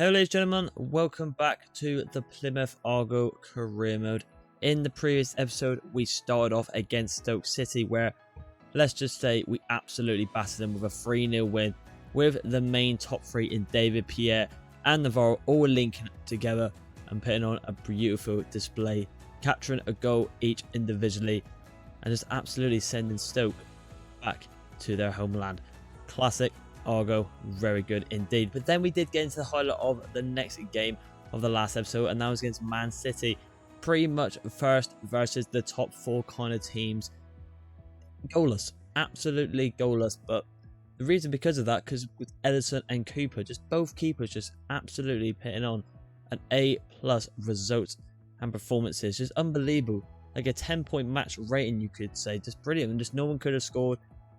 Hello ladies and gentlemen, welcome back to the Plymouth Argyle career mode. In the previous episode we started off against Stoke City where, let's just say, we absolutely battered them with a 3-0 win with the main top three in David, Pierre and Navarro all linking together and putting on a beautiful display, capturing a goal each individually and just absolutely sending Stoke back to their homeland. Classic Argo, very good indeed. But then we did get into the highlight of the next game of the last episode, and that was against Man City. Pretty much first versus the top four kind of teams. Goalless, absolutely goalless. But the reason because of that, because with Ellison and Cooper, just both keepers just absolutely putting on an A+ results and performances, just unbelievable. Like a 10-point match rating, you could say, just brilliant. And just no one could have scored.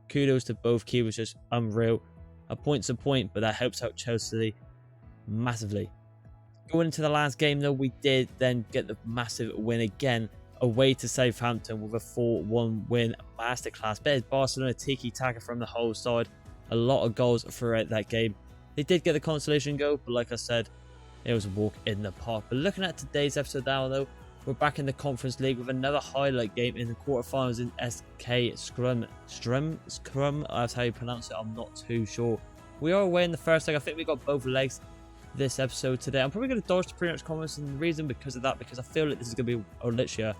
Kudos to both keepers, just unreal. A point's a point, but that helps out Chelsea massively. Going into the last game though, we did then get the massive win again away to Southampton with a 4-1 win. Masterclass. Better Barcelona tiki-taka from the whole side. A lot of goals throughout that game. They did get the consolation goal, but like I said, it was a walk in the park. But looking at today's episode now though, we're back in the Conference League with another highlight game in the quarterfinals in SK Scrum, that's how you pronounce it, I'm not too sure. We are away in the first leg. I think we got both legs this episode today. I'm probably going to dodge the pre-match comments, and the reason because of that, because I feel like this is going to be literally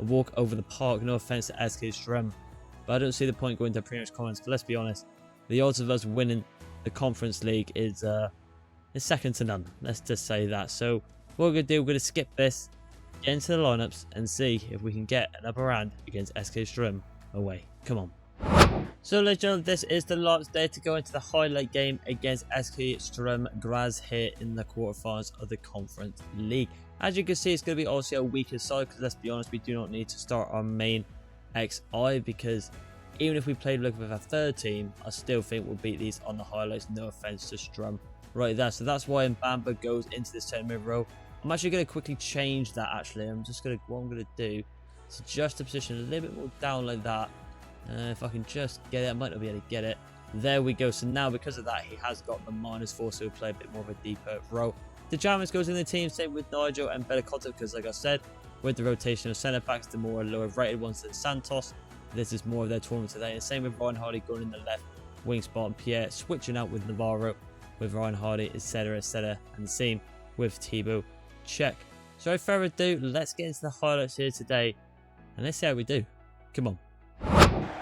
a walk over the park. No offense to SK Scrum, but I don't see the point going to pre-match comments. But let's be honest, the odds of us winning the Conference League is second to none. Let's just say that. So what we're going to do, we're going to skip this, get into the lineups and see if we can get an upper hand against SK Strum away. Come on. So ladies and gentlemen, this is the last day to go into the highlight game against SK Strum Graz here in the quarterfinals of the Conference League. As you can see, it's going to be also a weaker side because let's be honest, we do not need to start our main XI because even if we played with a third team, I still think we'll beat these on the highlights. No offense to Strum right there. So that's why Mbamba goes into this 10-mid row. I'm actually going to quickly change that actually. What I'm going to do is adjust the position a little bit more down like that. If I can just get it, I might not be able to get it. There we go. So now because of that, he has got the -4, so he'll play a bit more of a deeper row. The Jamus goes in the team, same with Nigel and Bellacotta, because like I said, with the rotation of centre backs, the more lower rated ones than Santos. This is more of their tournament today. And same with Ryan Hardy going in the left wing spot, and Pierre switching out with Navarro, with Ryan Hardy, etc., and the same with Thibaut. Check. So without further ado, let's get into the highlights here today and let's see how we do. Come on.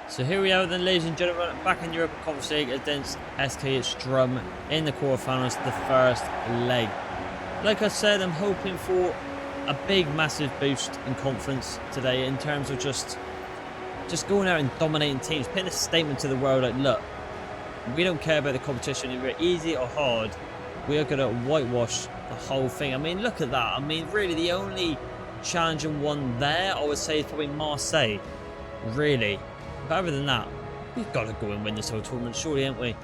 So here we are then, ladies and gentlemen, back in Europa Conference League against SK Strum in the quarterfinals, the first leg. Like I said, I'm hoping for a big massive boost in conference today in terms of just going out and dominating teams, putting a statement to the world like, look, we don't care about the competition, if it's easy or hard, we are going to whitewash the whole thing. I mean, look at that. I mean, really, the only challenging one there, I would say, is probably Marseille. Really. But other than that, we've got to go and win this whole tournament, surely, ain't we?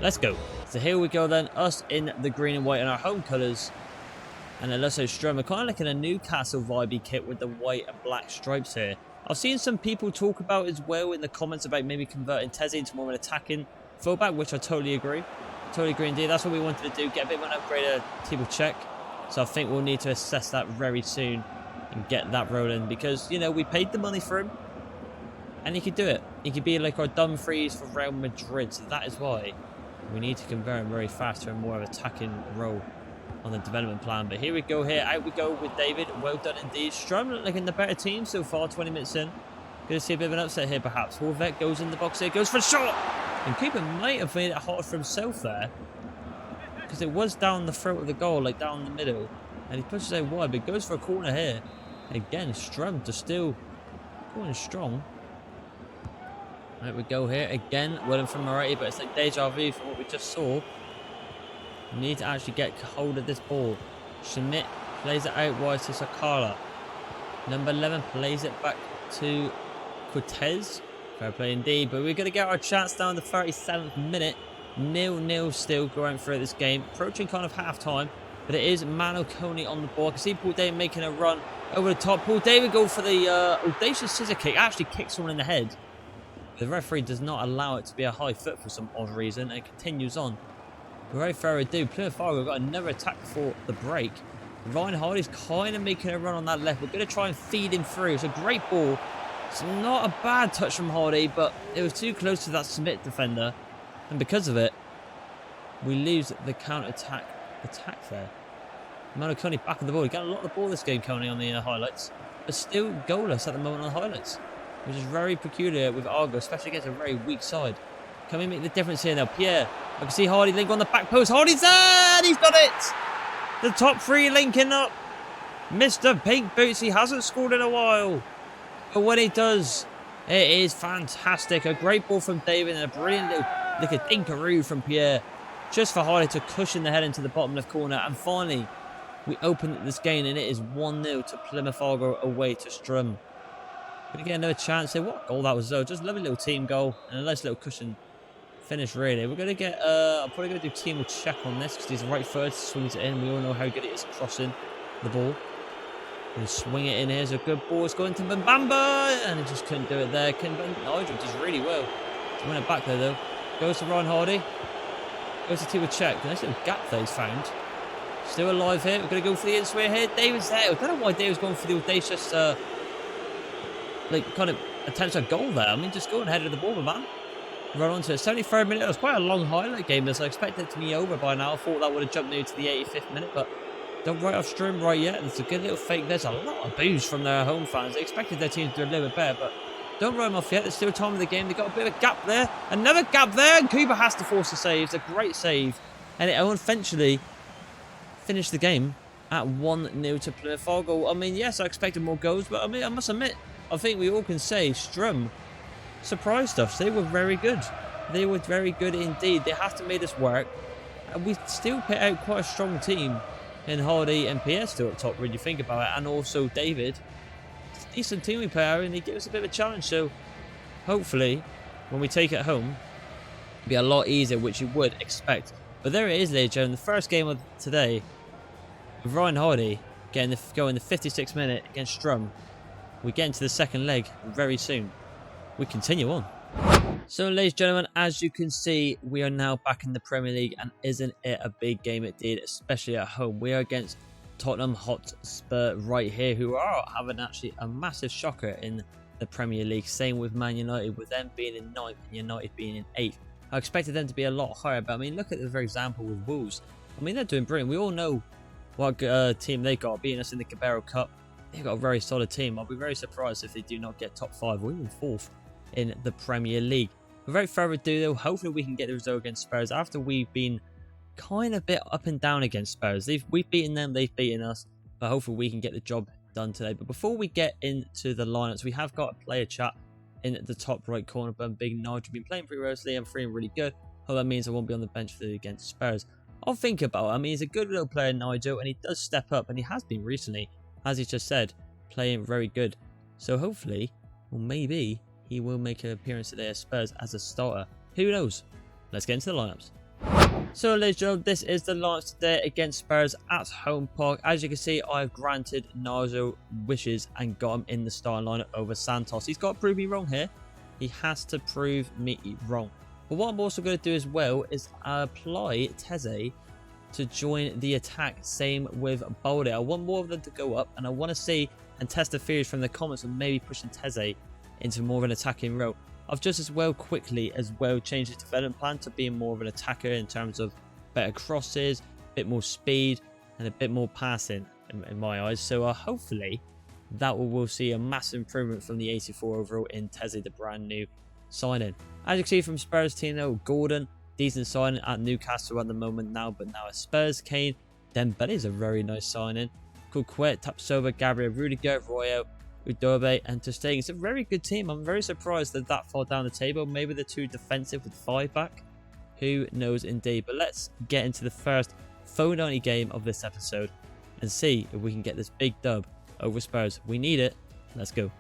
Let's go. So here we go then, us in the green and white in our home colours. And then Lasso Strum, kind of like in a Newcastle vibey kit with the white and black stripes here. I've seen some people talk about as well in the comments about maybe converting Tezzy into more of an attacking fullback, which I totally agree. Totally agree indeed. That's what we wanted to do, get a bit of an upgraded Thibaut check. So I think we'll need to assess that very soon and get that rolling because, you know, we paid the money for him and he could do it. He could be like our Dumfries for Real Madrid. So that is why we need to convert him very fast to a more of attacking role on the development plan. But here we go here. Out we go with David. Well done indeed. Strum looking like in the better team so far, 20 minutes in. Going to see a bit of an upset here perhaps. Horvet goes in the box here, goes for a shot. And Cooper might have made it hard for himself there. Because it was down the throat of the goal, like down the middle. And he pushes out wide, but goes for a corner here. Again, Strum to still going strong. Right, we go here. Again, well from Moretti, but it's like deja vu from what we just saw. We need to actually get hold of this ball. Schmidt plays it out wide to Sakala. Number 11 plays it back to Cortez. Fair play indeed, but we're going to get our chance down the 37th minute. 0-0 still going through this game. Approaching kind of half-time, but it is Mano Coney on the ball. I can see Paul David making a run over the top. Paul David go for the audacious scissor kick. Actually kicks someone in the head. The referee does not allow it to be a high foot for some odd reason and it continues on. Without further ado, Plymouth Argyle got another attack before the break. Ryan Hardy's kind of making a run on that left. We're going to try and feed him through. It's a great ball. It's not a bad touch from Hardy, but it was too close to that Smith defender. And because of it, we lose the counter-attack there. Mano Coney back on the ball. He got a lot of the ball this game, Coney, on the highlights. But still goalless at the moment on the highlights. Which is very peculiar with Argo, especially against a very weak side. Can we make the difference here now? Pierre. I can see Hardy link on the back post. Hardy's there! And he's got it! The top three linking up. Mr. Pink Boots. He hasn't scored in a while. But when he does, it is fantastic. A great ball from David and a brilliant little dinkaroo from Pierre. Just for Hardy to cushion the head into the bottom left corner. And finally, we open this game and it is 1-0 to Plymouth Argyle away to Strum. Gonna get another chance here. What goal that was though. Just a lovely little team goal and a nice little cushion finish really. We're gonna get I'm probably gonna do team will check on this because he's right footed, swings it in. We all know how good it is crossing the ball. And swing it in here. It's a good ball. It's going to Mbamba and he just couldn't do it there. Nigel does really well to win it back there though. Goes to Ryan Hardy. Goes to team will check. Nice little gap there he's found. Still alive here. We're gonna go for the in-swing here. David's there. I don't know why David's going for the audacious kind of attempts a goal there. I mean, just go ahead of the ball, man. Run onto it. 73rd minute. It was quite a long highlight game. This I expected it to be over by now. I thought that would have jumped near to the 85th minute, but don't write off Strum right yet. It's a good little fake. There's a lot of boos from their home fans. They expected their team to do a little bit better, but don't write them off yet. There's still time in the game. They've got a bit of a gap there. Another gap there, and Cooper has to force a save. It's a great save, and it will eventually finish the game at 1-0 to Plymouth Argyle. I mean, yes, I expected more goals, but I mean, I must admit, I think we all can say Strum surprised us. They were very good. They were very good indeed. They have to make this work. And we still put out quite a strong team in Hardy and PS still at top when you think about it. And also David. It's a decent team we play out and he gives us a bit of a challenge. So hopefully when we take it home, it'll be a lot easier, which you would expect. But there it is, ladies and gentlemen. The first game of today with Ryan Hardy going the 56th minute against Strum. We get into the second leg very soon. We continue on. So, ladies and gentlemen, as you can see, we are now back in the Premier League, and isn't it a big game it did, especially at home. We are against Tottenham Hotspur right here, who are having actually a massive shocker in the Premier League. Same with Man United, with them being in 9th and United being in 8th. I expected them to be a lot higher, but I mean, look at the very example with Wolves. I mean, they're doing brilliant. We all know what team they got, beating us in the Galore Cup. They've got a very solid team. I'll be very surprised if they do not get top 5 or even 4th in the Premier League. Without further ado though, hopefully we can get the result against Spurs after we've been kind of a bit up and down against Spurs. We've beaten them, they've beaten us, but hopefully we can get the job done today. But before we get into the lineups, we have got a player chat in the top right corner. But Big Nigel been playing pretty recently. I'm feeling really good. Hope that means I won't be on the bench for against Spurs. I'll think about it. I mean, he's a good little player, Nigel, and he does step up, and he has been recently, as he just said, playing very good. So hopefully, or maybe, he will make an appearance today at Spurs as a starter. Who knows? Let's get into the lineups. So, ladies and gentlemen, this is the lineups today against Spurs at Home Park. As you can see, I've granted Nigel wishes and got him in the starting lineup over Santos. He's got to prove me wrong here. He has to prove me wrong. But what I'm also going to do as well is apply Teze to join the attack. Same with Balde. I want more of them to go up, and I want to see and test the theories from the comments of maybe pushing Teze into more of an attacking role. I've just as well quickly changed his development plan to being more of an attacker in terms of better crosses, a bit more speed, and a bit more passing in my eyes. So hopefully that we'll see a massive improvement from the 84 overall in Teze, the brand new signing. As you can see from Spurs team though, Gordon, decent signing at Newcastle at the moment now, but now at Spurs, Kane, Dembele is a very nice signing. Kukwet, Tapsoba, Gabriel, Rudiger, Royo, Udobe and Ter Stegen. It's a very good team. I'm very surprised they're that far down the table. Maybe they're too defensive with 5 back. Who knows indeed. But let's get into the first phone-only game of this episode and see if we can get this big dub over Spurs. We need it. Let's go.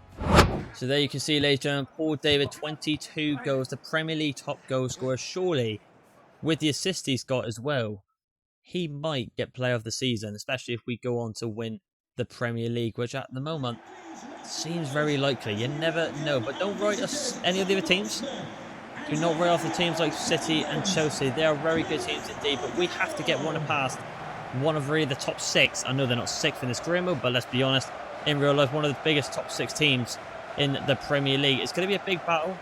So there you can see, ladies and gentlemen, Paul David, 22 goals. The Premier League top goal scorer. Surely, with the assist he's got as well, he might get player of the season, especially if we go on to win the Premier League, which at the moment seems very likely. You never know, but don't write us any of the other teams. Do not write off the teams like City and Chelsea. They are very good teams indeed, but we have to get one past one of really the top 6. I know they're not 6th in this career mode, but let's be honest, in real life, one of the biggest top 6 teams in the Premier League. It's going to be a big battle.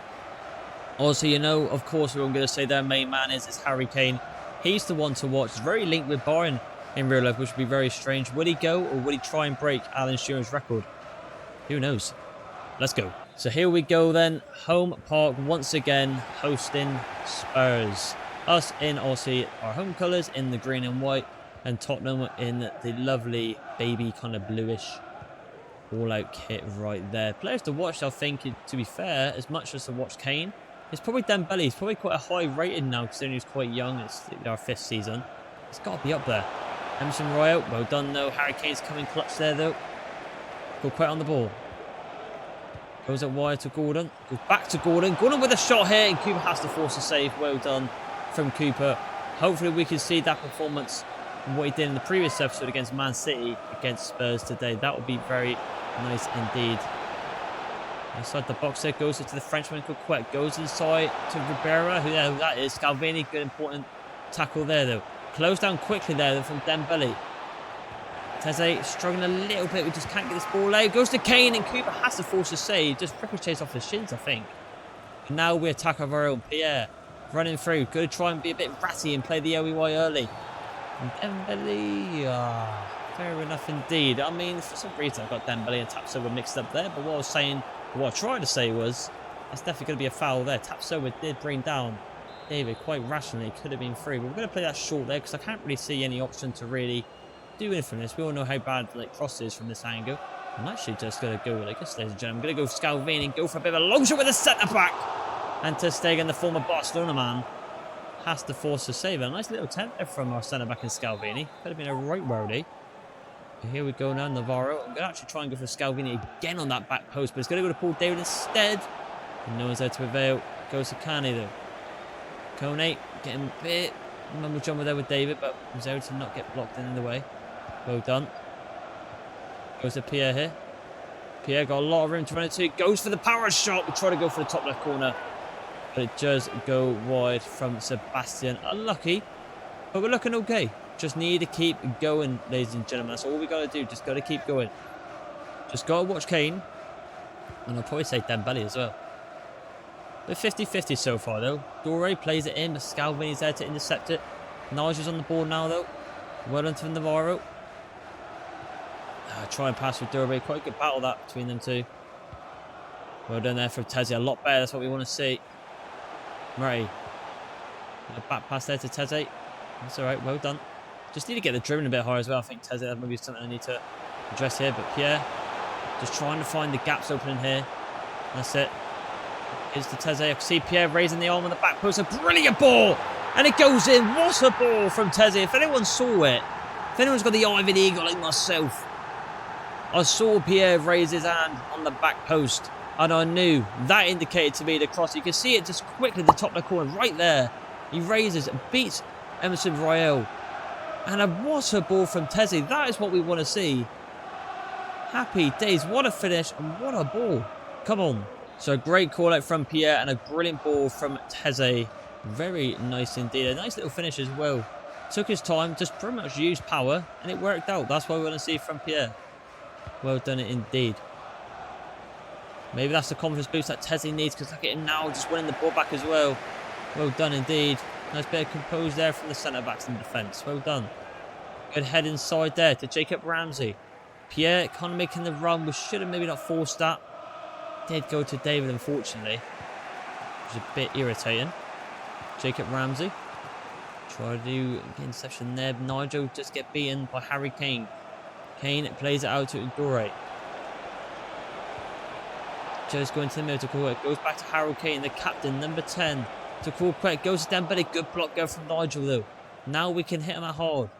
Also, you know, of course, what I'm going to say their main man is Harry Kane. He's the one to watch. He's very linked with Bayern in real life, which would be very strange. Would he go, or would he try and break Alan Shearer's record? Who knows? Let's go. So here we go then. Home Park once again hosting Spurs. Us in, obviously, our home colours in the green and white. And Tottenham in the lovely baby kind of bluish all-out kit right there. Players to watch, I think, to be fair, as much as to watch Kane. It's probably Dembele. He's probably quite a high rated now, considering he's quite young. It's our 5th season. It's got to be up there. Emerson Royal, well done though. Harry Kane's coming clutch there though. Go quite on the ball. Goes it wide to Gordon. Goes back to Gordon. Gordon with a shot here, and Cooper has to force a save. Well done from Cooper. Hopefully we can see that performance and what he did in the previous episode against Man City against Spurs today. That would be very nice indeed. Inside the box there, goes to the Frenchman, quick. Goes inside to Ribera, who that is. Scalvini, good important tackle there though. Closed down quickly there from Dembele. Teze struggling a little bit, we just can't get this ball out. Goes to Kane, and Cooper has to force a save. Just ricochets off his shins, I think. And now we attack our own. Pierre running through. Going to try and be a bit ratty and play the OEY early. And Dembele, fair enough indeed. I mean, for some reason I've got Dembele and Tapsoba mixed up there, but what I tried to say was, that's definitely going to be a foul there. Tapsoba did bring down David quite rationally. Could have been free, but we're going to play that short there because I can't really see any option to really do anything from this. We all know how bad the cross is from this angle. I'm actually just going to go like this, ladies and gentlemen. I'm going to go for Scalvini and go for a bit of a long shot with a centre-back. And Ter Stegen, the former Barcelona man, has to force a save. A nice little attempt there from our centre-back in Scalvini. Could have been a right worldie. Here we go now, Navarro. I'm going to actually try and go for Scalvini again on that back post, but it's going to go to Paul David instead. And no one's there to prevail. Goes to Kane though. Kone getting a bit mumble jumble there with David, but was able to not get blocked in the way. Well done. Goes to Pierre here. Pierre got a lot of room to run into. Goes for the power shot. We try to go for the top left corner, but it does go wide from Sebastian. Unlucky, but we're looking okay. Just need to keep going, ladies and gentlemen. That's all we got to do. Just got to keep going. Just got to watch Kane. And I'll probably say Dembele as well. We're 50-50 so far, though. Dore plays it in, but Scalvini's there to intercept it. Nigel's on the board now, though. Well done to Navarro. Try and pass with Dore. Quite a good battle that between them two. Well done there from Teze. A lot better. That's what we want to see. Murray. A back pass there to Teze. That's all right. Well done. Just need to get the dribbling a bit higher as well. I think Teze, that might be something I need to address here. But Pierre, just trying to find the gaps opening here. That's it. Here's to Teze. I can see Pierre raising the arm on the back post. A brilliant ball! And it goes in. What a ball from Teze. If anyone saw it, if anyone's got the eye of an eagle like myself, I saw Pierre raise his hand on the back post. And I knew that indicated to me the cross. You can see it just quickly in the top left corner right there. He raises, beats Emerson Royal. And what a ball from Teze. That is what we want to see. Happy days. What a finish and what a ball. Come on. So a great call out from Pierre and a brilliant ball from Teze. Very nice indeed. A nice little finish as well. Took his time, just pretty much used power, and it worked out. That's what we want to see from Pierre. Well done indeed. Maybe that's the confidence boost that Teze needs, because look at him now, just winning the ball back as well. Well done indeed. Nice bit of compose there from the centre-backs in defence. Well done. Good head inside there to Jacob Ramsey. Pierre kind of making the run. We should have maybe not forced that. Did go to David, unfortunately. Which is a bit irritating. Jacob Ramsey. Try to do interception there. Nigel just get beaten by Harry Kane. Kane plays it out to Dore. Joe's going to the middle to call it. Goes back to Harold Kane, the captain, number 10. To call quick. Goes to Dembele. Good block go from Nigel though. Now we can hit him at hard.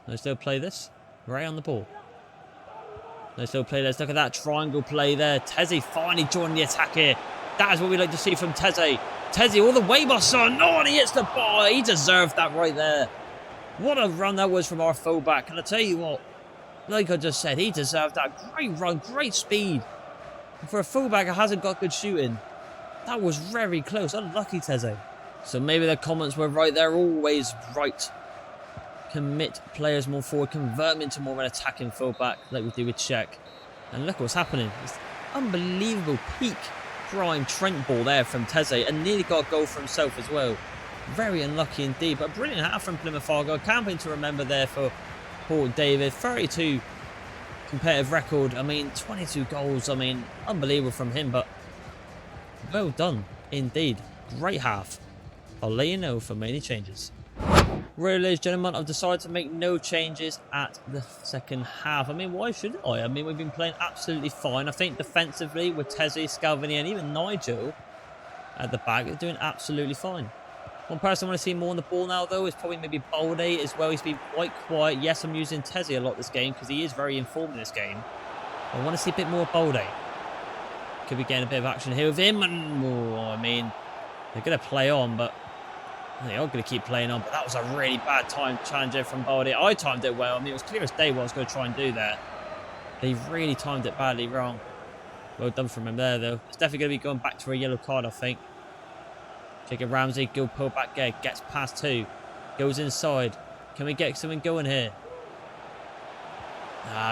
Let's still play this. Right on the ball. Let's still play this. Look at that triangle play there. Teze finally joining the attack here. That is what we like to see from Teze. Teze all the way, my son. Oh, and he hits the bar. He deserved that right there. What a run that was from our fullback. And I tell you what, like I just said, he deserved that. Great run, great speed. And for a fullback who hasn't got good shooting, That was very close. Unlucky, Teze. So maybe the comments were right. They're always right. Commit players more forward. Convert them into more of an attacking fullback like we do with Czech. And look what's happening. It's unbelievable peak prime Trent ball there from Teze. And nearly got a goal for himself as well. Very unlucky indeed. But a brilliant half from Plymouth Argyle. Camping to remember there for Paul David. 32 competitive record. I mean, 22 goals. I mean, unbelievable from him. But well done indeed. Great half. I'll let you know for many changes. Really, ladies and gentlemen, I've decided to make no changes at the second half. I mean, why should I? I mean, we've been playing absolutely fine. I think defensively with Teze, Scalvini and even Nigel at the back, they're doing absolutely fine. One person I want to see more on the ball now, though, is probably maybe Balde as well. He's been quite quiet. Yes, I'm using Teze a lot this game because he is very informed in this game. I want to see a bit more Balde. Could be getting a bit of action here with him. And, oh, I mean, they're going to play on, but they are going to keep playing on. But that was a really bad time challenge from Balde. I timed it well. I mean, it was clear as day what I was going to try and do there. They really timed it badly wrong. Well done from him there, though. It's definitely going to be going back to a yellow card, I think. Jacob Ramsey, good pull back there. Gets past two. Goes inside. Can we get something going here?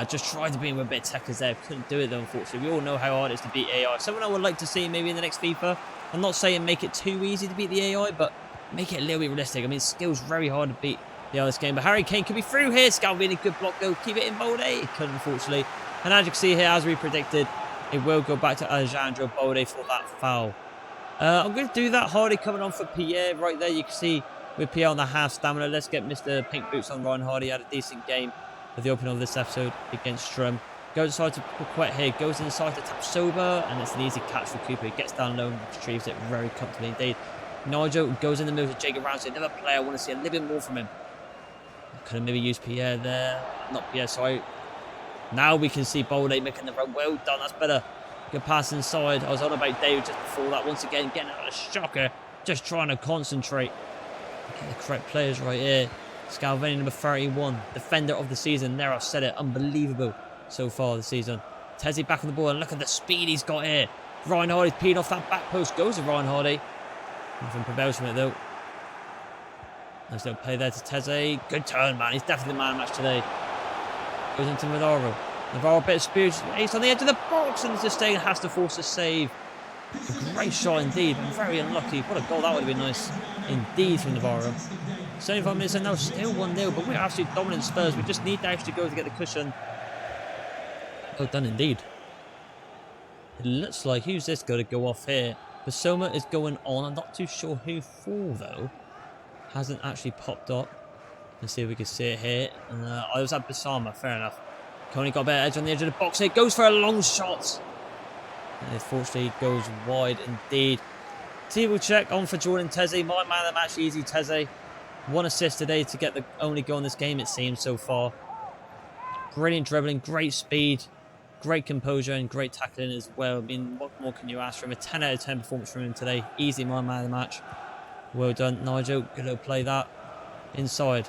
Just tried to beat him with a bit of techers there. Couldn't do it though, unfortunately. We all know how hard it is to beat AI. Someone I would like to see maybe in the next FIFA. I'm not saying make it too easy to beat the AI, but make it a little bit realistic. I mean, skill's very hard to beat the other game. But Harry Kane could be through here. Scalvini, good block though. Keep it in Balde. It couldn't, unfortunately. And as you can see here, as we predicted, it will go back to Alejandro Balde for that foul. I'm going to do that. Hardy coming on for Pierre right there. You can see with Pierre on the half stamina. Let's get Mr. Pink Boots on Ryan Hardy. Had a decent game at the opening of this episode against Strum. Goes inside to Paquette here. Goes inside to Tapsoba. And it's an easy catch for Cooper. He gets down low and retrieves it very comfortably indeed. Nigel goes in the middle to Jacob Ramsey. Another player. I want to see a little bit more from him. Could have maybe used Pierre there. Not Pierre, sorry. Now we can see Balde making the run. Well done. That's better. Good pass inside. I was on about David just before that. Once again, getting out of shocker. Just trying to concentrate. Get the correct players right here. Scalvini, number 31. Defender of the season. There, I've said it. Unbelievable so far this season. Teze back on the ball. And look at the speed he's got here. Ryan Hardy's peeing off that back post. Goes to Ryan Hardy. Nothing prevails from it, though. Nice little play there to Teze. Good turn, man. He's definitely the man of the match today. Goes into Navarro. Navarro, a bit of speed. He's on the edge of the box and Sustain has to force a save. A great shot indeed. Very unlucky. What a goal that would have been nice indeed from Navarro. 75 minutes and now still 1-0, but we're absolutely dominant Spurs. We just need to actually go to get the cushion. Well done indeed. It looks like, who's this going to go off here? Basoma is going on. I'm not too sure who for though. Hasn't actually popped up. Let's see if we can see it here. I was at Basama, fair enough. Coney got a better edge on the edge of the box here. Goes for a long shot. And unfortunately goes wide indeed. Table check on for Jordan Teze. My man of the match, easy Teze. 1 assist today to get the only goal in this game, it seems, so far. Brilliant dribbling, great speed, great composure and great tackling as well. I mean, what more can you ask from him? A 10 out of 10 performance from him today. Easy my man of the match. Well done, Nigel. Good little play that. Inside.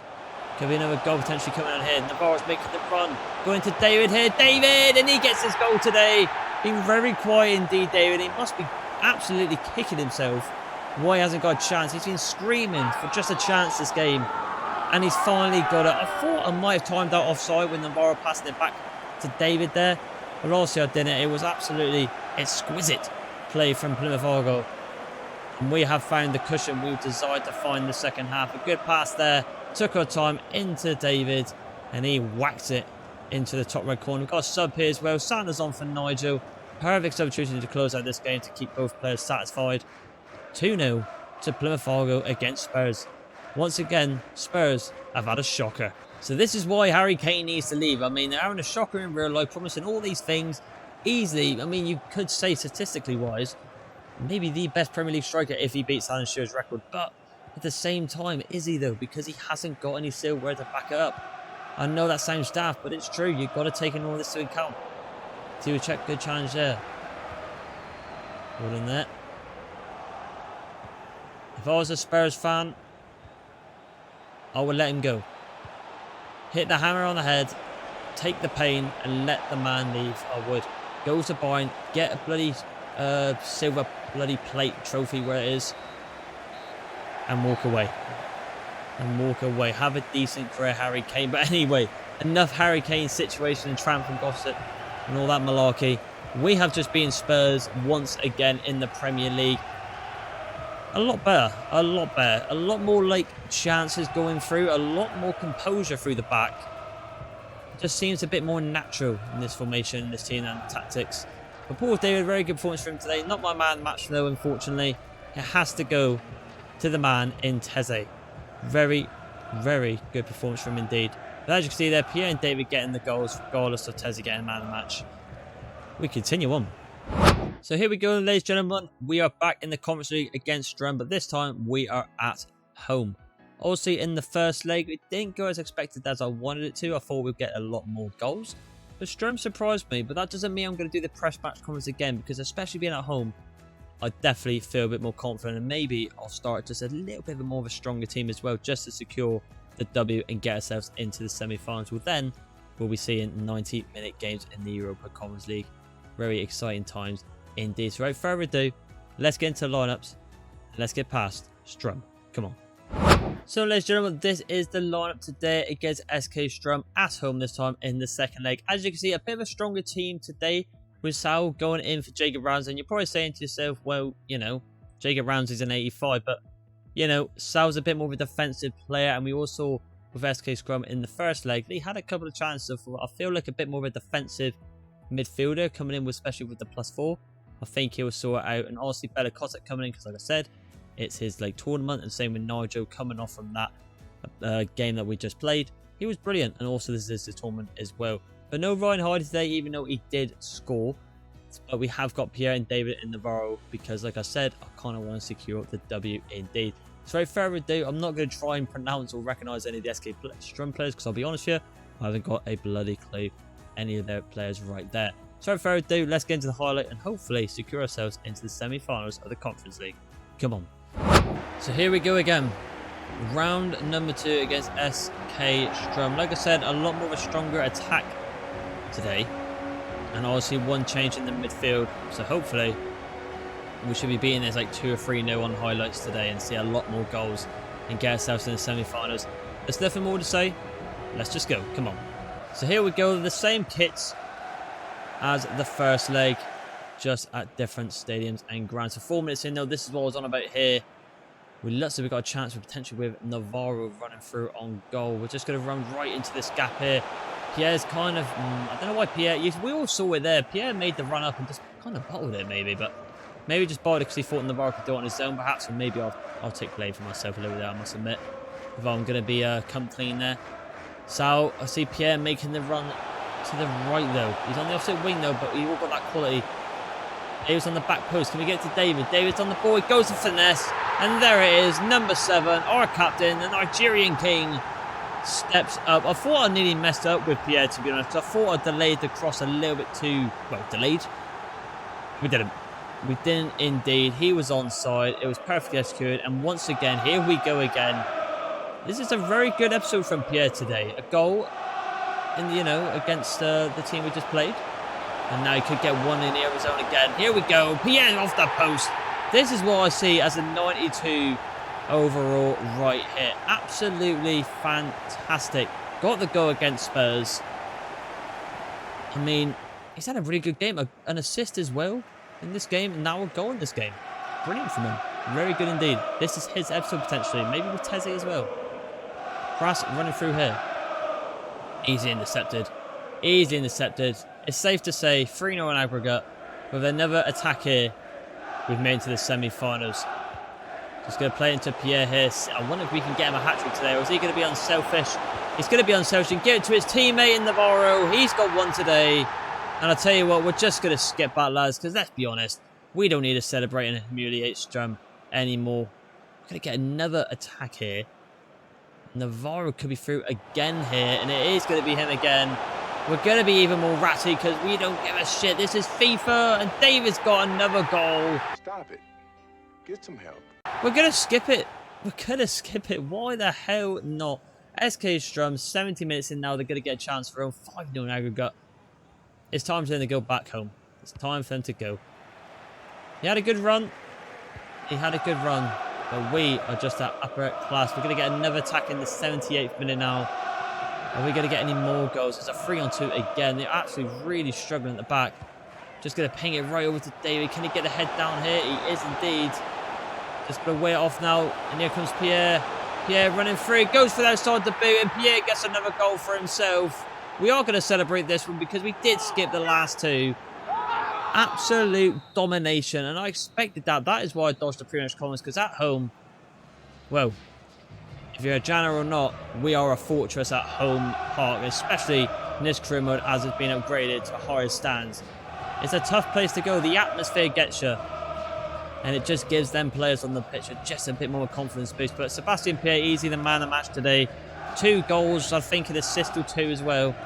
Could be another goal potentially coming on here. Navarro's making the run. Going to David here. David! And he gets his goal today. Being very quiet indeed, David. He must be absolutely kicking himself. Why he hasn't got a chance. He's been screaming for just a chance this game. And he's finally got it. I thought I might have timed out offside when Navarro passed it back to David there. But also I didn't. It was absolutely exquisite play from Plymouth Argyle. And we have found the cushion we've desired to find the second half. A good pass there. Took our time into David. And he whacked it into the top right corner. We've got a sub here as well. Sanders on for Nigel. Perfect substitution to close out this game to keep both players satisfied. 2-0 to Plymouth Argyle against Spurs. Once again, Spurs have had a shocker. So this is why Harry Kane needs to leave. I mean, they're having a shocker in real life, promising all these things easily. I mean, you could say statistically wise, maybe the best Premier League striker if he beats Alan Shearer's record. But at the same time, is he though? Because he hasn't got any silverware to back it up. I know that sounds daft, but it's true. You've got to take in all this to account. See, we check, good challenge there. Well done there. If I was a Spurs fan, I would let him go. Hit the hammer on the head, take the pain, and let the man leave. I would. Go to Bayern, get a bloody silver bloody plate trophy where it is. And walk away. Have a decent career, Harry Kane. But anyway, enough Harry Kane situation and tramp and gossip and all that malarkey. We have just been Spurs once again in the Premier League. A lot better. A lot more like chances going through. A lot more composure through the back. It just seems a bit more natural in this formation, this team and tactics. But Paul David, very good performance for him today. Not my man match though, unfortunately. It has to go to the man in Teze. Very good performance from him indeed. But as you can see there, Pierre and David getting the goals, regardless of Teze getting man of the match. We continue on. So here we go, ladies and gentlemen. We are back in the Conference League against Strum, but this time we are at home. Obviously, in the first leg, it didn't go as expected as I wanted it to. I thought we'd get a lot more goals. But Strum surprised me, but that doesn't mean I'm going to do the press match conference again, because especially being at home, I definitely feel a bit more confident, and maybe I'll start just a little bit more of a stronger team as well, just to secure the W and get ourselves into the semi-finals. Well, then we'll be seeing 90-minute games in the Europa Conference League. Very exciting times indeed. So without further ado, let's get into the lineups. Let's get past Strum. Come on. So ladies and gentlemen, this is the lineup today against SK Strum at home this time in the second leg. As you can see, a bit of a stronger team today with Sal going in for Jacob Ramsey. And you're probably saying to yourself, well, you know, Jacob Ramsey's an 85, but you know, Sal's a bit more of a defensive player, and we also with SK Scrum in the first leg, he had a couple of chances. So I feel like a bit more of a defensive midfielder coming in, especially with the +4. I think he'll sort it out. And obviously Bella Cossack coming in, because like I said, it's his like tournament, and same with Nigel coming off from that game that we just played. He was brilliant, and also this is the tournament as well. But no Ryan Hardy today, even though he did score. But we have got Pierre and David in Navarro, because like I said, I kind of want to secure the W indeed. So without further ado, I'm not going to try and pronounce or recognise any of the SK Strum players, because I'll be honest with you, I haven't got a bloody clue any of their players right there. So without further ado, let's get into the highlight and hopefully secure ourselves into the semi-finals of the Conference League. Come on. So here we go again. Round number 2 against SK Strum. Like I said, a lot more of a stronger attack today. And obviously one change in the midfield. So hopefully we should be beating this like 2 or 3-0 on highlights today and see a lot more goals and get ourselves in the semi-finals. There's nothing more to say. Let's just go. Come on. So here we go. The same kits as the first leg, just at different stadiums and grounds. So 4 minutes in, though, this is what I was on about here. We looks like we've got a chance with potentially with Navarro running through on goal. We're just going to run right into this gap here. Pierre's kind of, I don't know why Pierre, we all saw it there. Pierre made the run up and just kind of bottled it maybe, but maybe just bottled it because he thought Navarro could do it on his own perhaps, or maybe I'll take blame for myself a little bit there, I must admit, if I'm going to be come clean there. So I see Pierre making the run to the right though. He's on the opposite wing though, but he all got that quality. David's on the back post. Can we get to David? David's on the ball. He goes to finesse. And there it is. Number 7, our captain, the Nigerian king, steps up. I thought I nearly messed up with Pierre, to be honest. I thought I delayed the cross a little bit too... Well, delayed? We didn't. We didn't indeed. He was onside. It was perfectly executed. And once again, here we go again. This is a very good episode from Pierre today. A goal, in, you know, against the team we just played. And now he could get one in here his own again. Here we go. Pierre off the post. This is what I see as a 92 overall right here. Absolutely fantastic. Got the goal against Spurs. I mean, he's had a really good game. An assist as well in this game. And now a goal in this game. Brilliant from him. Very good indeed. This is his episode potentially. Maybe with Teze as well. Brass running through here. Easily intercepted. Easily intercepted. It's safe to say 3-0 in aggregate with another attack here. We've made it to the semi-finals. Just going to play into Pierre here. I wonder if we can get him a hat-trick today, or is he going to be unselfish? He's going to be unselfish and give it to his teammate in Navarro. He's got one today. And I'll tell you what, we're just going to skip that, lads, because let's be honest, we don't need to celebrate and humiliate Strum anymore. We're going to get another attack here. Navarro could be through again here, and it is going to be him again. We're going to be even more ratty because we don't give a shit. This is FIFA, and David's got another goal. Stop it. Get some help. We're going to skip it. We're going to skip it. Why the hell not? SK Strum, 70 minutes in now. They're going to get a chance for them. 5-0 in aggregate. It's time for them to go back home. It's time for them to go. He had a good run. He had a good run. But we are just at upper class. We're going to get another attack in the 78th minute now. Are we going to get any more goals? It's a 3-on-2 again. They're absolutely really struggling at the back. Just going to ping it right over to David. Can he get a head down here? He is indeed. Just going to weigh it off now. And here comes Pierre. Pierre running free. Goes for the outside the boot. And Pierre gets another goal for himself. We are going to celebrate this one because we did skip the last two. Absolute domination. And I expected that. That is why I dodged the pre-match comments. Because at home, well, if you're a Janner or not, we are a fortress at home park. Especially in this career mode as it's been upgraded to higher stands. It's a tough place to go. The atmosphere gets you. And it just gives them players on the pitch just a bit more confidence boost. But Sebastian Pierre, easy the man of the match today. 2 goals, I think an assist or 2 as well.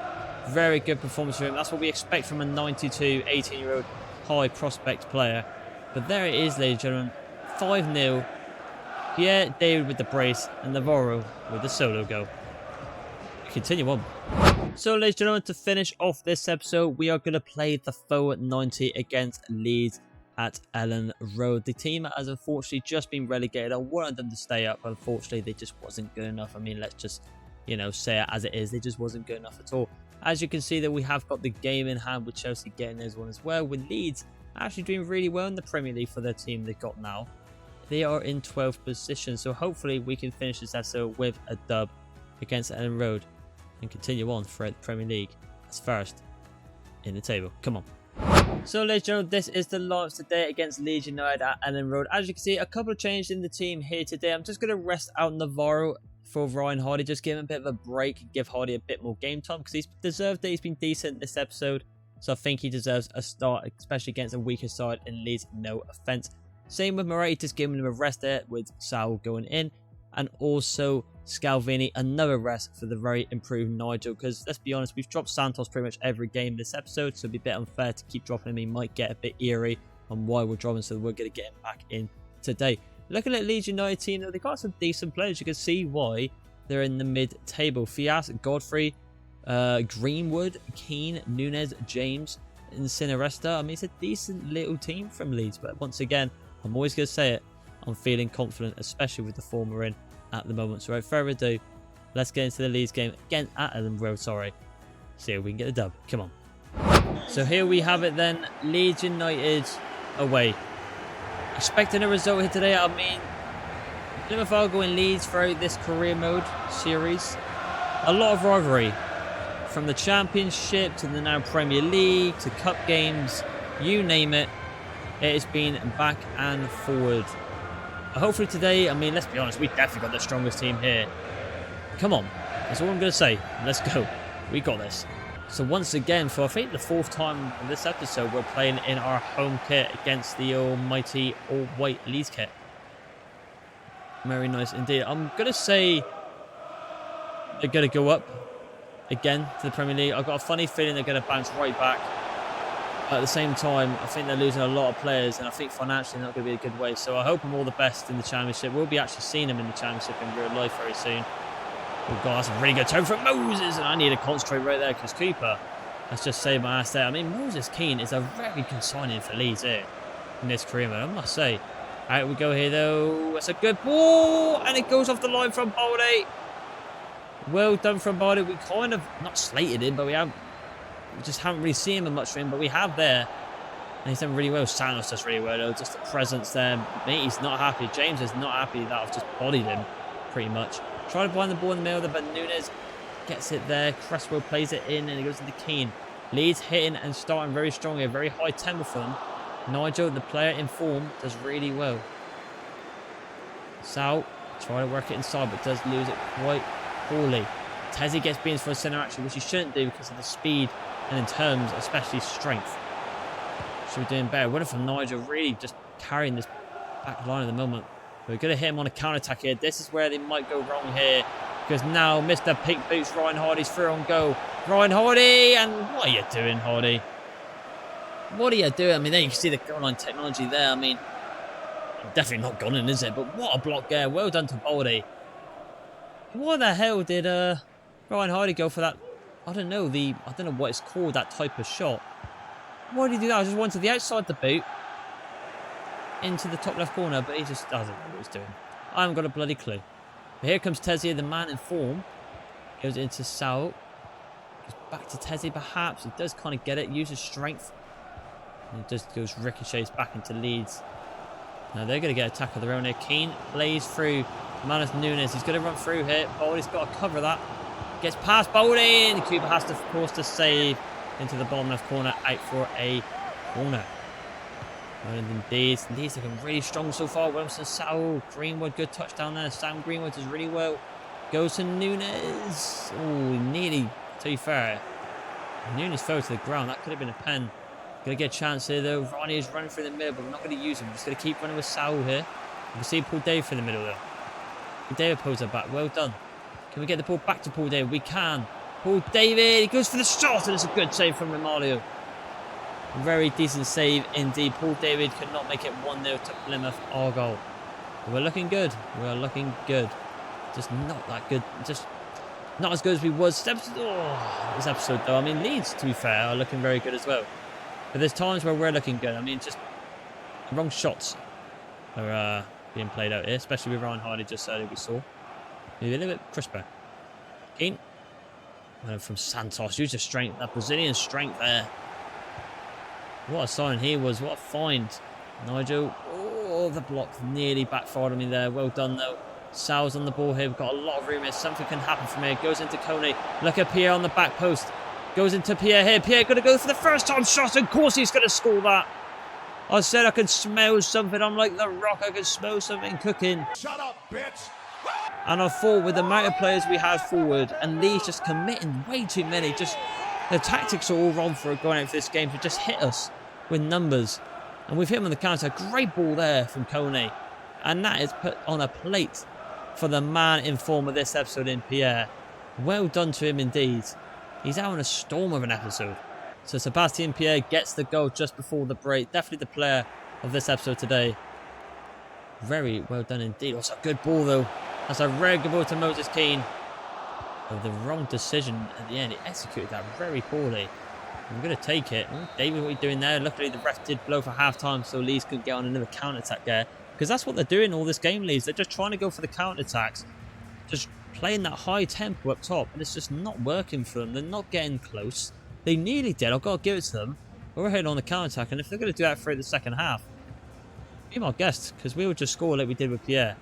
Very good performance from him. That's what we expect from a 92, 18-year-old high prospect player. But there it is, ladies and gentlemen. 5-0. Pierre, David with the brace, and Navarro with the solo goal. Continue on. So, ladies and gentlemen, to finish off this episode, we are going to play the Forward 90 against Leeds at Ellen Road. The team has unfortunately just been relegated. I wanted them to stay up, but unfortunately they just wasn't good enough. I mean, let's just, say it as it is. They just wasn't good enough at all. As you can see that we have got the game in hand with Chelsea getting this one as well. With Leeds actually doing really well in the Premier League for their team they've got now. They are in 12th position, so hopefully we can finish this episode with a dub against Ellen Road and continue on for the Premier League as first in the table. Come on. So, ladies and gentlemen, this is the launch today against Leeds United at Ellen Road. As you can see, a couple of changes in the team here today. I'm just going to rest out Navarro for Ryan Hardy, just give him a bit of a break and give Hardy a bit more game time because he's deserved it. He's been decent this episode, so I think he deserves a start, especially against a weaker side in Leeds, no offence. Same with Moretti, just giving him a rest there with Sal going in, and also Scalvini, another rest for the very improved Nigel, because let's be honest, we've dropped Santos pretty much every game this episode, so it'd be a bit unfair to keep dropping him. He might get a bit eerie on why we're dropping, so we're going to get him back in today. Looking at Leeds United team, though, they've got some decent players. You can see why they're in the mid-table. Fias, Godfrey, Greenwood, Keane, Nunez, James, and Cineresta. I mean, it's a decent little team from Leeds, but once again, I'm always going to say it, I'm feeling confident, especially with the form we're in at the moment. So without further ado, let's get into the Leeds game again at Ellen Road. See if we can get the dub. Come on. So here we have it then. Leeds United away. Expecting a result here today. I mean, Plymouth Argyle in Leeds throughout this career mode series. A lot of rivalry. From the Championship to the now Premier League to Cup games. You name it. It has been back and forward. Hopefully today, I mean, let's be honest, we definitely got the strongest team here. Come on. That's all I'm going to say. Let's go. We got this. So once again, for I think the 4th time in this episode, we're playing in our home kit against the almighty all-white Leeds kit. Very nice indeed. I'm going to say they're going to go up again to the Premier League. I've got a funny feeling they're going to bounce right back. But at the same time, I think they're losing a lot of players, and I think financially not going to be a good way. So I hope them all the best in the Championship. We'll be actually seeing them in the Championship in real life very soon. Oh God, that's a really good turn from Moses, and I need to concentrate right there because Cooper, let's just say my ass there. I mean, Moses Keane is a very good signing for Leeds here in this career mode, I must say. Out we go here though. That's a good ball, and it goes off the line from Balde. Well done from Balde. We kind of not slated him, but we just haven't really seen him much for him, but we have there. And he's done really well. Santos does really well though. Just the presence there. Mate, he's not happy. James is not happy that I've just bodied him pretty much. Trying to find the ball in the middle there, but Nunez gets it there. Cresswell plays it in and it goes into Keane. Leeds hitting and starting very strong here. Very high tempo for them. Nigel, the player in form, does really well. Sal trying to work it inside, but does lose it quite poorly. Tezzy gets beans for a centre action, which he shouldn't do because of the speed and in terms, especially strength. Should be doing better. Winner from Nigel, really just carrying this back line at the moment. We're going to hit him on a counter-attack here. This is where they might go wrong here. Because now Mr. Pink Boots Ryan Hardy's through on goal. Ryan Hardy! And what are you doing, Hardy? What are you doing? I mean, there you can see the goal line technology there. I mean, definitely not gone in, is it? But what a block there. Well done to Baldy. Why the hell did Ryan Hardy go for that? I don't know what it's called, that type of shot. Why did he do that? I just went to the outside the boot. into the top left corner, but he just doesn't know what he's doing. I haven't got a bloody clue. But here comes Tezzy, the man in form. Goes into Sal. Goes back to Tezzy, perhaps. He does kind of get it, uses strength. And it just goes ricochets back into Leeds. Now they're going to get a tackle of their own here. Keane plays through Manus Nunes. He's going to run through here. Baldy's got to cover that. Gets past Baldy. And Cooper has to force to save into the bottom left corner. Out for a corner. Well, indeed. Leeds looking really strong so far. Wilson, Sal, Greenwood. Good touchdown there. Sam Greenwood does really well. Goes to Nunes. Oh, nearly, to be fair. Nunes fell to the ground. That could have been a pen. Going to get a chance here though. Ronnie is running through the middle, but we're not going to use him. We're just going to keep running with Sal here. You can see Paul David through the middle though. Paul David pulls it back. Well done. Can we get the ball back to Paul David? We can. Paul David. He goes for the shot, and it's a good save from Romario. Very decent save indeed. Paul David could not make it 1-0 to Plymouth Argyle. We're looking good. We're looking good. Just not that good. Just not as good as we was. This episode though. I mean, Leeds, to be fair, are looking very good as well. But there's times where we're looking good. I mean, just the wrong shots are being played out here, especially with Ryan Hardy just earlier we saw. Maybe a little bit crisper. Keane. From Santos. Use the strength, that Brazilian strength there. What a sign he was. What a find. Nigel. Oh, the block nearly backfired on me there. Well done though. Sal's on the ball here. We've got a lot of room here. Something can happen from here. Goes into Kone. Look at Pierre on the back post. Goes into Pierre here. Pierre going to go for the first time shot. Of course he's going to score that. I said I could smell something. I'm like The Rock. I could smell something cooking. Shut up, bitch! And I thought with the amount of players we have forward and Lee's just committing way too many. Just the tactics are all wrong for going out for this game to just hit us with numbers. And we've hit him on the counter. Great ball there from Kone. And that is put on a plate for the man in form of this episode in Pierre. Well done to him indeed. He's out on a storm of an episode. So Sebastian Pierre gets the goal just before the break. Definitely the player of this episode today. Very well done indeed. Also a good ball though. That's a very good ball to Moses Keane. Oh, the wrong decision at the end. He executed that very poorly. I'm going to take it. Oh, David, what are you doing there? Luckily the ref did blow for half time so Leeds could get on another counter-attack there. Because that's what they're doing all this game, Leeds. They're just trying to go for the counter-attacks. Just playing that high tempo up top. And it's just not working for them. They're not getting close. They nearly did. I've got to give it to them. But we're heading on the counter-attack. And if they're going to do that through the second half, be my guest. Because we will just score like we did with Pierre.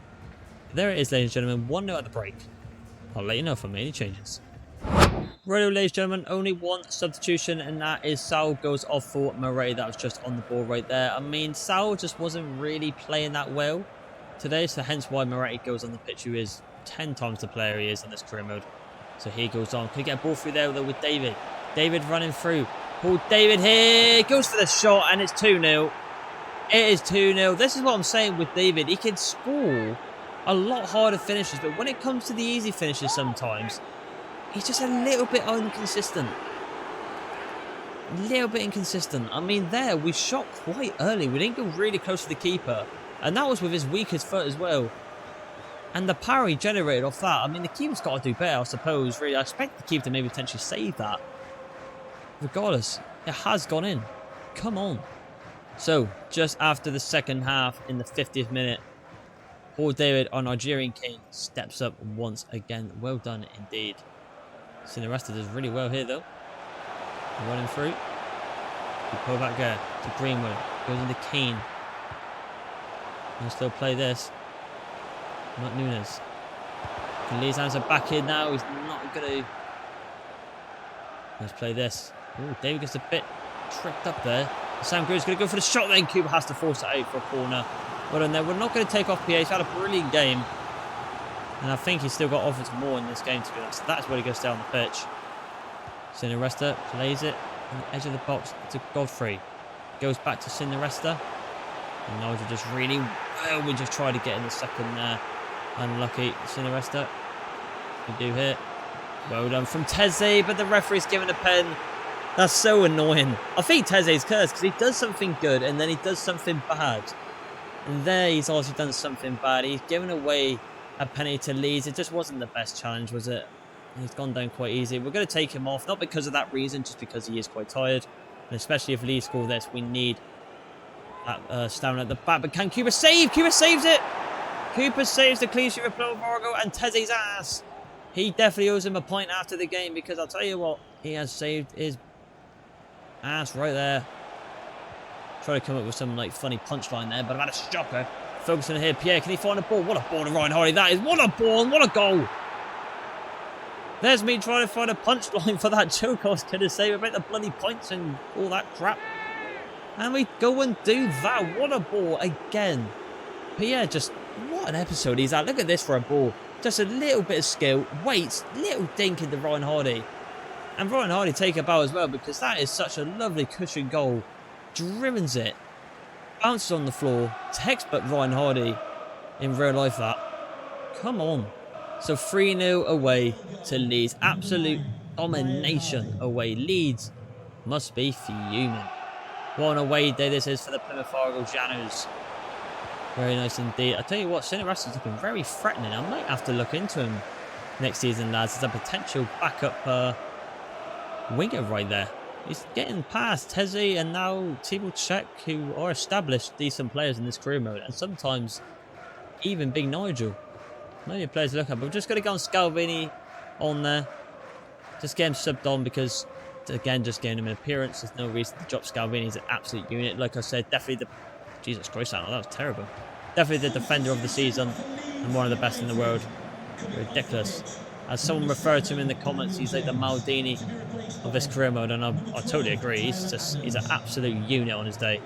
There it is, ladies and gentlemen. 1-0 at the break. I'll let you know if I make any changes. Righto, ladies and gentlemen, only one substitution, and that is Sal goes off for Murray. That was just on the ball right there. I mean, Sal just wasn't really playing that well today, so hence why Murray goes on the pitch, who is 10 times the player he is in this career mode. So he goes on. Can he get a ball through there though with David? David running through. Paul David here. Goes for the shot, and it's 2-0. It is 2-0. This is what I'm saying with David. He can score a lot harder finishes, but when it comes to the easy finishes sometimes, he's just a little bit inconsistent. A little bit inconsistent. I mean, there, we shot quite early. We didn't go really close to the keeper. And that was with his weakest foot as well. And the power he generated off that, I mean, the keeper's got to do better, I suppose. Really, I expect the keeper to maybe potentially save that. Regardless, it has gone in. Come on. So, just after the second half, in the 50th minute, Paul David, our Nigerian king, steps up once again. Well done indeed. Cineresta does really well here though. Running through. We pull back there to Greenwood. Goes into Keane. Can still play this. Not Nunes. Can Lee's hands are back in now. He's not going to. Let's play this. Ooh, David gets a bit tripped up there. Sam Greenwood's going to go for the shot then. Cooper has to force it out for a corner. Well done there. We're not going to take off PA. He's had a brilliant game. And I think he's still got offers more in this game, to be honest. That's where he goes down the pitch. Cineresta plays it on the edge of the box to Godfrey. Goes back to Cineresta. And Nigel just really well. We just tried to get in the second there. Unlucky. Cineresta. We do here. Well done from Teze, but the referee's given a pen. That's so annoying. I think Teze's cursed because he does something good and then he does something bad. And there he's also done something bad. He's given away a penalty to Leeds. It just wasn't the best challenge, was it? He's gone down quite easy. We're going to take him off, not because of that reason, just because he is quite tired. And especially if Leeds score this, we need Stamina at the back, but can Cooper save? Cooper saves it! Cooper saves the clean sheet for Plymouth Argyle and Teze's ass. He definitely owes him a point after the game because I'll tell you what, he has saved his ass right there. Try to come up with some like funny punchline there, but I've had a shocker. Focusing here, Pierre, can he find a ball? What a ball to Ryan Hardy that is. What a ball and what a goal. There's me trying to find a punchline for that joke I was going to say about the bloody points and all that crap. And we go and do that. What a ball again. Pierre just, what an episode he's at. Look at this for a ball. Just a little bit of skill. Waits, little dink into Ryan Hardy. And Ryan Hardy take a bow as well because that is such a lovely cushion goal. Dribbles it. Bounces on the floor. Textbook Ryan Hardy in real life that. Come on. So 3-0 away to Leeds. Absolute domination away. Leeds must be fuming. What an away day this is for the Plymouth Argyle Janus. Very nice indeed. I tell you what, Sinner-Russell's looking very threatening. I might have to look into him next season, lads. As a potential backup winger right there. He's getting past Teze and now Tibble Czech, who are established decent players in this career mode. And sometimes even Big Nigel. Maybe a player to look at. But we're just going to go on Scalvini on there. Just get him subbed on because, again, just getting him an appearance. There's no reason to drop Scalvini. He's an absolute unit. Like I said, definitely the... Jesus Christ, that was terrible. Definitely the defender of the season and one of the best in the world. Ridiculous. As someone referred to him in the comments, he's like the Maldini of this career mode, and I totally agree. He's an absolute unit on his day.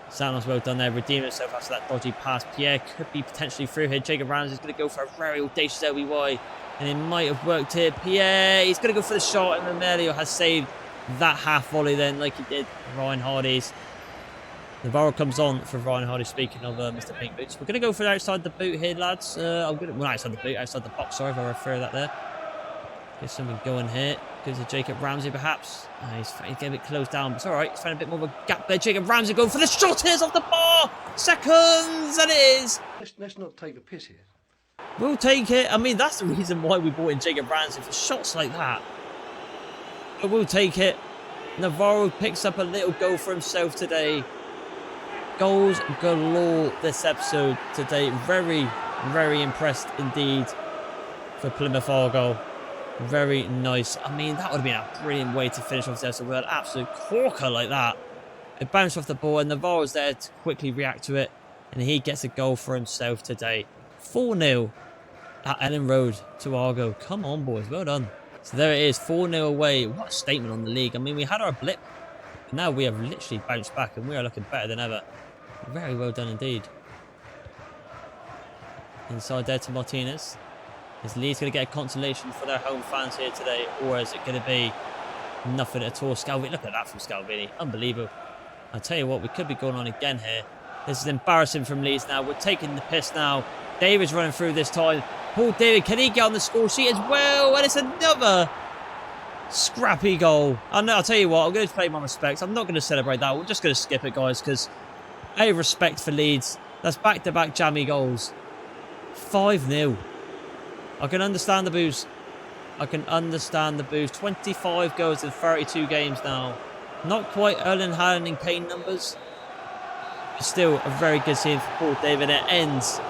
Sanos well done there, redeeming himself after that dodgy pass. Pierre could be potentially through here. Jacob Ramsey's going to go for a very audacious LBY, and it might have worked here. Pierre, he's going to go for the shot, and Romelio has saved that half volley then, like he did Ryan Hardy's. Navarro comes on for Ryan Hardy, speaking of Mr. Pink Boots. We're going to go for outside the boot here, lads. Well, outside the boot, outside the box, sorry if I refer that there. Get something going here. Goes to Jacob Ramsey, perhaps. He's getting a bit closed down, but it's all right. He's finding a bit more of a gap there. Jacob Ramsey going for the shot. Here's off the bar. Seconds, and it is. Let's not take the piss here. We'll take it. I mean, that's the reason why we brought in Jacob Ramsey, for shots like that. But we'll take it. Navarro picks up a little goal for himself today. Goals galore this episode today. Very, very impressed indeed for Plymouth Argyle. Very nice. I mean, that would have been a brilliant way to finish off this episode with an absolute corker like that. It bounced off the ball and Navarro's there to quickly react to it. And he gets a goal for himself today. 4-0 at Ellen Road to Argo. Come on, boys. Well done. So there it is. 4-0 away. What a statement on the league. I mean, we had our blip. Now we have literally bounced back and we are looking better than ever. Very well done indeed. Inside there to Martinez. Is Leeds going to get a consolation for their home fans here today? Or is it going to be nothing at all? Scalvini, look at that from Scalvini. Unbelievable. I'll tell you what, we could be going on again here. This is embarrassing from Leeds now. We're taking the piss now. David's running through this time. Paul David, can he get on the score sheet as well? And it's another scrappy goal. I'll tell you what, I'm going to pay my respects. I'm not going to celebrate that. We're just going to skip it, guys, because I have respect for Leeds. That's back-to-back jammy goals. 5-0. I can understand the boos. I can understand the boos. 25 goals in 32 games now. Not quite Erling Haaland in Kane numbers. But still a very good scene for Paul David. It ends,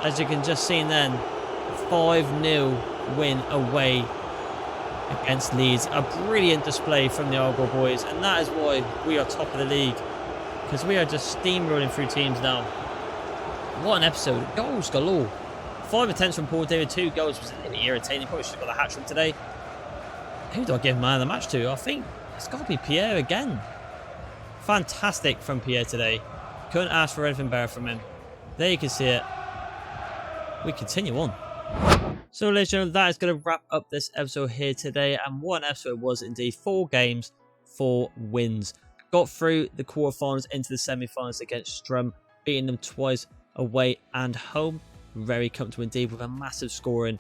as you can just see then, 5-0 win away against Leeds. A brilliant display from the Argyle boys. And that is why we are top of the league. Because we are just steamrolling through teams now. What an episode. Goals galore. 5 attempts from Paul David, 2 goals. Was a little irritating. Probably should have got a hat-trick today. Who do I give man of the match to? I think it's got to be Pierre again. Fantastic from Pierre today. Couldn't ask for anything better from him. There you can see it. We continue on. So ladies and gentlemen, that is going to wrap up this episode here today. And what an episode was indeed. 4 games, 4 wins. Got through the quarterfinals into the semi-finals against Strum, beating them twice away and home. Very comfortable indeed with a massive scoring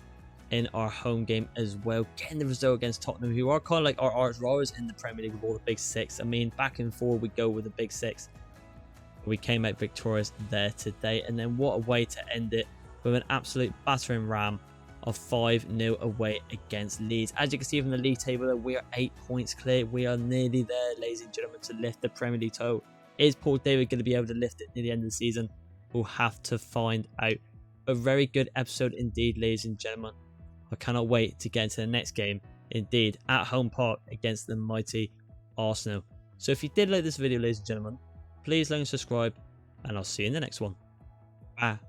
in our home game as well. Getting the result against Tottenham, who are kind of like our arch rivals in the Premier League with all the big 6. I mean, back and forward we go with the big 6. We came out victorious there today. And then what a way to end it with an absolute battering ram of 5-0 away against Leeds. As you can see from the league table, we are 8 points clear. We are nearly there, ladies and gentlemen, to lift the Premier League title Is Paul David going to be able to lift it near the end of the season? We'll have to find out. A very good episode indeed, ladies and gentlemen. I cannot wait to get into the next game, indeed, at home park against the mighty Arsenal. So if you did like this video, ladies and gentlemen, please like and subscribe, and I'll see you in the next one. Bye.